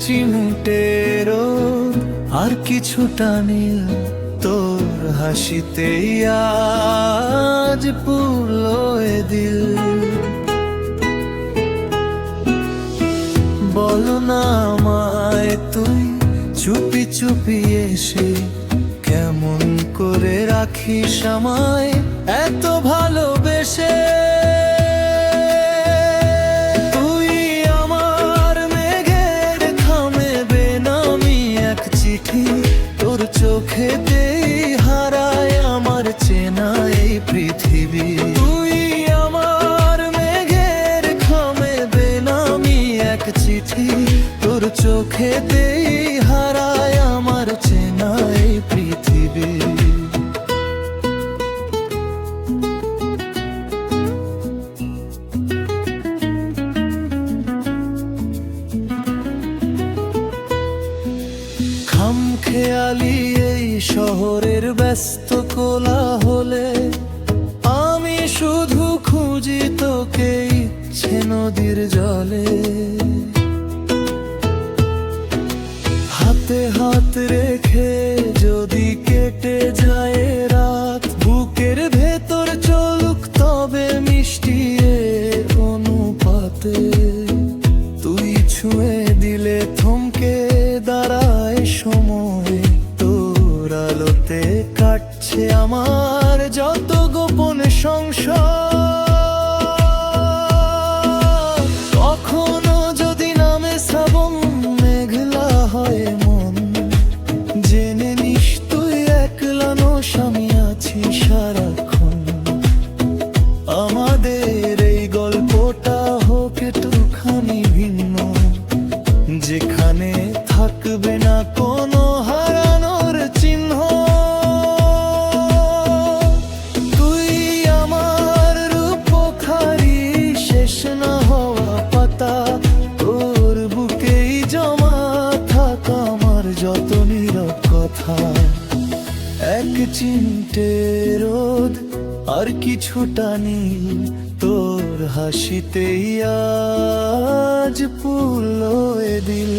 চিমটের আর কিছুটা নীল তোর হাসিতেই আজ পুরলো এ দিল। বলো না আমায় তুই চুপি চুপি এসে কেমন করে রাখিস আমায় এত ভালোবেসে। তুই আমার মেঘের খামে বেনামি এক চিঠি, তোর চোখেতেই হারায় আমার চেনা এই পৃথিবী। তুই আমার মেঘের খামে বেনামি এক চিঠি, তোর চোখেতেই হারায় আমার চেনা এই পৃথিবী। খামখেয়ালি এই শহরের ব্যস্ত কোলাহলে আমি শুধু খুঁজি তোকে ইচ্ছে নদীর জলে। হাতে হাত রেখে যদি কেটে যায় রাত, বুকের ভেতর চলুক তবে মিষ্টি এর অনুপাতে। তুই ছুঁয়ে দিলে থমকে দাঁড়ায় সময়, তোর আলোতে কাটছে আমার যত গোপন সংসার। কখনো যদি নামে শ্রাবণ মেঘলা হয় মন, জেনে নিস তুই একলা নোস আমি আছি সারাক্ষণ। আমাদের এই গল্পটা হোক একটুখানি ভিন্ন, যেখানে থাকবে না কোনো হারানোর চিহ্ন। তুই আমার রূপখারি শেষ না হওয়া পাতা, তোর বুকেই জমা থাক আমার যত নীরব কথা। এক চিমটে রোদ আর কিছুটা নীল তোর হাসিতেই আজ পুরলো এ দিল।